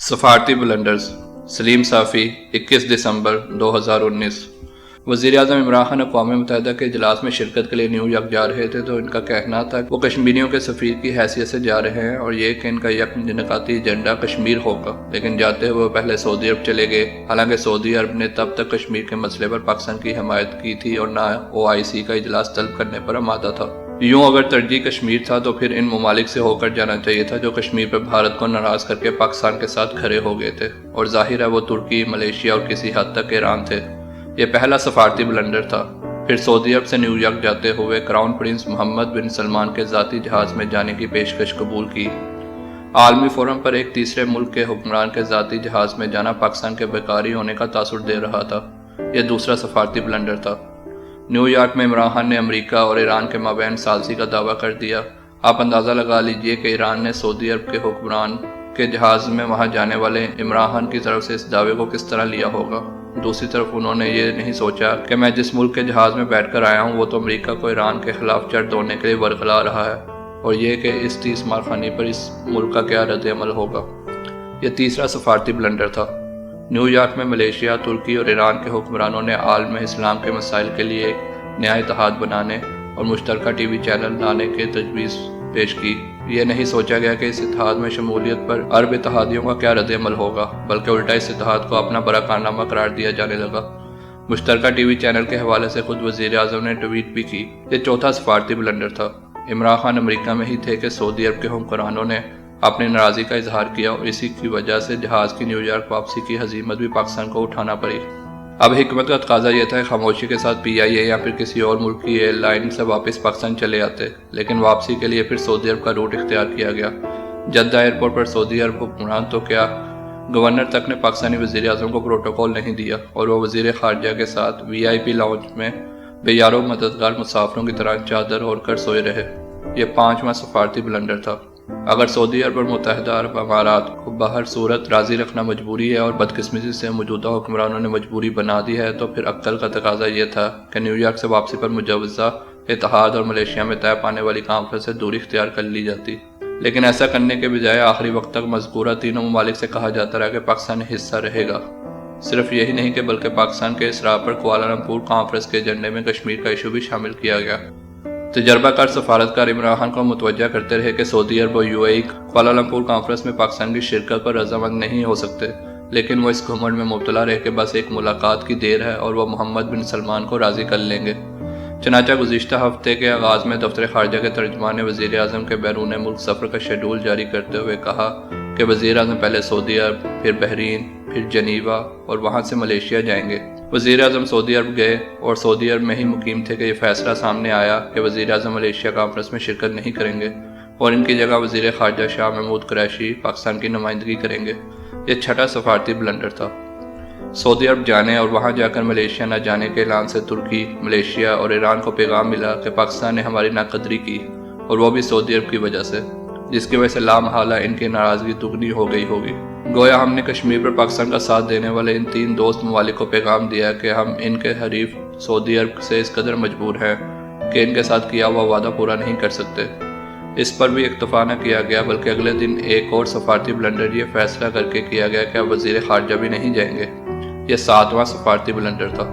سفارتی بلنڈرز سلیم صافی 21 دسمبر 2019 وزیر اعظم عمران خان اقوام متحدہ کے اجلاس میں شرکت کے لیے نیو یارک جا رہے تھے تو ان کا کہنا تھا کہ وہ کشمیریوں کے سفیر کی حیثیت سے جا رہے ہیں اور یہ کہ ان کا یک نکاتی ایجنڈا کشمیر ہوگا، لیکن جاتے ہوئے وہ پہلے سعودی عرب چلے گئے۔ حالانکہ سعودی عرب نے تب تک کشمیر کے مسئلے پر پاکستان کی حمایت کی تھی اور نہ OIC کا اجلاس طلب کرنے پر آمادہ تھا۔ یوں اگر ترجیح کشمیر تھا تو پھر ان ممالک سے ہو کر جانا چاہیے تھا جو کشمیر پر بھارت کو ناراض کر کے پاکستان کے ساتھ کھڑے ہو گئے تھے، اور ظاہر ہے وہ ترکی، ملیشیا اور کسی حد تک ایران تھے۔ یہ پہلا سفارتی بلنڈر تھا۔ پھر سعودی عرب سے نیو یارک جاتے ہوئے کراؤن پرنس محمد بن سلمان کے ذاتی جہاز میں جانے کی پیشکش قبول کی۔ عالمی فورم پر ایک تیسرے ملک کے حکمران کے ذاتی جہاز میں جانا پاکستان کے بیکاری ہونے کا تاثر دے رہا تھا۔ یہ دوسرا سفارتی بلنڈر تھا۔ نیو یارک میں عمران خان نے امریکہ اور ایران کے مابین ثالثی کا دعویٰ کر دیا۔ آپ اندازہ لگا لیجئے کہ ایران نے سعودی عرب کے حکمران کے جہاز میں وہاں جانے والے عمران خان کی طرف سے اس دعوے کو کس طرح لیا ہوگا۔ دوسری طرف انہوں نے یہ نہیں سوچا کہ میں جس ملک کے جہاز میں بیٹھ کر آیا ہوں وہ تو امریکہ کو ایران کے خلاف چڑھ دوڑنے کے لیے ورغلا رہا ہے، اور یہ کہ اس تیس مارخانی پر اس ملک کا کیا رد عمل ہوگا۔ یہ تیسرا سفارتی بلنڈر تھا۔ نیو یارک میں ملیشیا، ترکی اور ایران کے حکمرانوں نے عالم اسلام کے مسائل کے لیے ایک نیا اتحاد بنانے اور مشترکہ ٹی وی چینل لانے کی تجویز پیش کی۔ یہ نہیں سوچا گیا کہ اس اتحاد میں شمولیت پر عرب اتحادیوں کا کیا رد عمل ہوگا، بلکہ الٹا اس اتحاد کو اپنا بڑا کارنامہ قرار دیا جانے لگا۔ مشترکہ ٹی وی چینل کے حوالے سے خود وزیر اعظم نے ٹویٹ بھی کی۔ یہ چوتھا سفارتی بلنڈر تھا۔ عمران خان امریکہ میں ہی تھے کہ سعودی عرب کے حکمرانوں نے اپنی ناراضی کا اظہار کیا اور اسی کی وجہ سے جہاز کی نیو یارک واپسی کی ہزیمت بھی پاکستان کو اٹھانا پڑی۔ اب حکمت کا تقاضا یہ تھا کہ خاموشی کے ساتھ PIA یا پھر کسی اور ملک کی ایئر لائن سے واپس پاکستان چلے آتے، لیکن واپسی کے لیے پھر سعودی عرب کا روٹ اختیار کیا گیا۔ جدہ ایئرپورٹ پر سعودی عرب حکمران تو کیا، گورنر تک نے پاکستانی وزیر اعظم کو پروٹوکول نہیں دیا اور وہ وزیر خارجہ کے ساتھ VIP لاؤنج میں بے یار و مددگار مسافروں کی طرح چادر اوڑھ کر سوئے رہے۔ یہ پانچواں سفارتی بلنڈر تھا۔ اگر سعودی عرب اور متحدہ عرب امارات کو بہر صورت راضی رکھنا مجبوری ہے اور بدقسمتی سے موجودہ حکمرانوں نے مجبوری بنا دی ہے، تو پھر عقل کا تقاضا یہ تھا کہ نیو یارک سے واپسی پر مجوزہ اتحاد اور ملیشیا میں طے پانے والی کانفرنس سے دوری اختیار کر لی جاتی، لیکن ایسا کرنے کے بجائے آخری وقت تک مذکورہ تینوں ممالک سے کہا جاتا رہا کہ پاکستان حصہ رہے گا۔ صرف یہی نہیں کہ بلکہ پاکستان کے اصرار پر کوالالمپور کانفرنس کے ایجنڈے میں کشمیر کا ایشو بھی شامل کیا گیا۔ تجربہ کار سفارتکار عمران خان کو متوجہ کرتے رہے کہ سعودی عرب اور UAE کوالالمپور کانفرنس میں پاکستان کی شرکت پر رضامند نہیں ہو سکتے، لیکن وہ اس گھمنڈ میں مبتلا رہے کہ بس ایک ملاقات کی دیر ہے اور وہ محمد بن سلمان کو راضی کر لیں گے۔ چنانچہ گزشتہ ہفتے کے آغاز میں دفتر خارجہ کے ترجمان نے وزیر اعظم کے بیرون ملک سفر کا شیڈول جاری کرتے ہوئے کہا کہ وزیر اعظم پہلے سعودی عرب، پھر بحرین، پھر جنیوا اور وہاں سے ملیشیا جائیں گے۔ وزیر اعظم سعودی عرب گئے اور سعودی عرب میں ہی مقیم تھے کہ یہ فیصلہ سامنے آیا کہ وزیر اعظم ملیشیا کانفرنس میں شرکت نہیں کریں گے اور ان کی جگہ وزیر خارجہ شاہ محمود قریشی پاکستان کی نمائندگی کریں گے۔ یہ چھٹا سفارتی بلنڈر تھا۔ سعودی عرب جانے اور وہاں جا کر ملیشیا نہ جانے کے اعلان سے ترکی، ملیشیا اور ایران کو پیغام ملا کہ پاکستان نے ہماری ناقدری کی، اور وہ بھی سعودی عرب کی وجہ سے، جس کی وجہ سے لامحالہ ان کی ناراضگی دگنی ہو گئی ہوگی۔ گویا ہم نے کشمیر پر پاکستان کا ساتھ دینے والے ان تین دوست ممالک کو پیغام دیا کہ ہم ان کے حریف سعودی عرب سے اس قدر مجبور ہیں کہ ان کے ساتھ کیا ہوا وعدہ پورا نہیں کر سکتے۔ اس پر بھی اکتفا نہ کیا گیا بلکہ اگلے دن ایک اور سفارتی بلنڈر یہ فیصلہ کر کے کیا گیا کہ اب وزیر خارجہ بھی نہیں جائیں گے۔ یہ ساتواں سفارتی بلنڈر تھا۔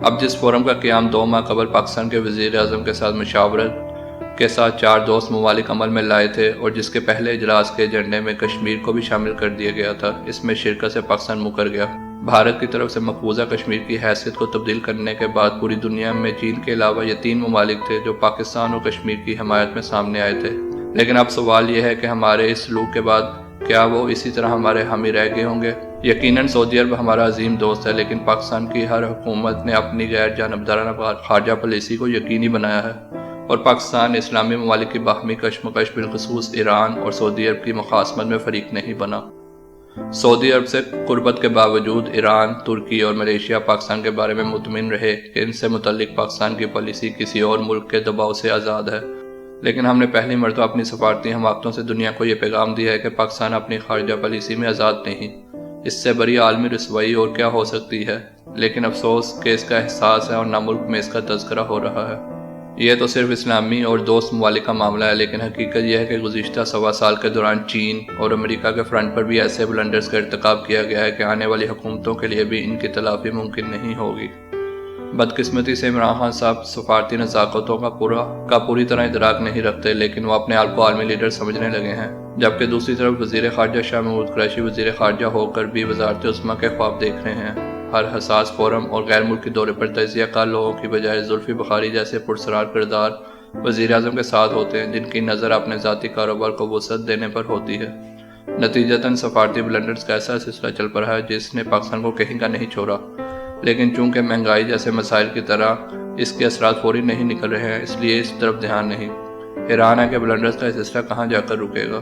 اب جس فورم کا قیام 2 ماہ قبل پاکستان کے وزیر اعظم کے ساتھ مشاورت کے ساتھ 4 دوست ممالک عمل میں لائے تھے اور جس کے پہلے اجلاس کے ایجنڈے میں کشمیر کو بھی شامل کر دیا گیا تھا، اس میں شرکت سے پاکستان مکر گیا۔ بھارت کی طرف سے مقبوضہ کشمیر کی حیثیت کو تبدیل کرنے کے بعد پوری دنیا میں چین کے علاوہ یہ 3 ممالک تھے جو پاکستان اور کشمیر کی حمایت میں سامنے آئے تھے۔ لیکن اب سوال یہ ہے کہ ہمارے اس سلوک کے بعد کیا وہ اسی طرح ہمارے حامی رہ گئے ہوں گے؟ یقیناً سعودی عرب ہمارا عظیم دوست ہے، لیکن پاکستان کی ہر حکومت نے اپنی غیر جانبدارانہ خارجہ پالیسی کو یقینی بنایا ہے، اور پاکستان اسلامی ممالک کی باہمی کشمکش بالخصوص ایران اور سعودی عرب کی مخاصمت میں فریق نہیں بنا۔ سعودی عرب سے قربت کے باوجود ایران، ترکی اور ملیشیا پاکستان کے بارے میں مطمئن رہے کہ ان سے متعلق پاکستان کی پالیسی کسی اور ملک کے دباؤ سے آزاد ہے، لیکن ہم نے پہلی مرتبہ اپنی سفارتی حماقتوں سے دنیا کو یہ پیغام دیا ہے کہ پاکستان اپنی خارجہ پالیسی میں آزاد نہیں۔ اس سے بڑی عالمی رسوائی اور کیا ہو سکتی ہے؟ لیکن افسوس کہ اس کا احساس ہے اور نہ ملک میں اس کا تذکرہ ہو رہا ہے۔ یہ تو صرف اسلامی اور دوست ممالک کا معاملہ ہے، لیکن حقیقت یہ ہے کہ گزشتہ 1.25 سال کے دوران چین اور امریکہ کے فرنٹ پر بھی ایسے بلنڈرز کا ارتکاب کیا گیا ہے کہ آنے والی حکومتوں کے لیے بھی ان کی تلافی ممکن نہیں ہوگی۔ بدقسمتی سے عمران خان صاحب سفارتی نزاکتوں کا پوری طرح ادراک نہیں رکھتے، لیکن وہ اپنے آپ کو عالمی لیڈر سمجھنے لگے ہیں، جبکہ دوسری طرف وزیر خارجہ شاہ محمود قریشی وزیر خارجہ ہو کر بھی وزارت عظمیٰ کے خواب دیکھ رہے ہیں۔ ہر حساس فورم اور غیر ملکی دورے پر تجزیہ کار لوگوں کی بجائے زلفی بخاری جیسے پرسرار کردار وزیر اعظم کے ساتھ ہوتے ہیں، جن کی نظر اپنے ذاتی کاروبار کو وسعت دینے پر ہوتی ہے۔ نتیجتاً سفارتی بلنڈرز کا ایسا سلسلہ چل پڑا ہے جس نے پاکستان کو کہیں کا نہیں چھوڑا، لیکن چونکہ مہنگائی جیسے مسائل کی طرح اس کے اثرات فوری نہیں نکل رہے ہیں، اس لیے اس طرف دھیان نہیں۔ حیران ہے کہ بلنڈرز کا سلسلہ کہاں جا کر رکے گا۔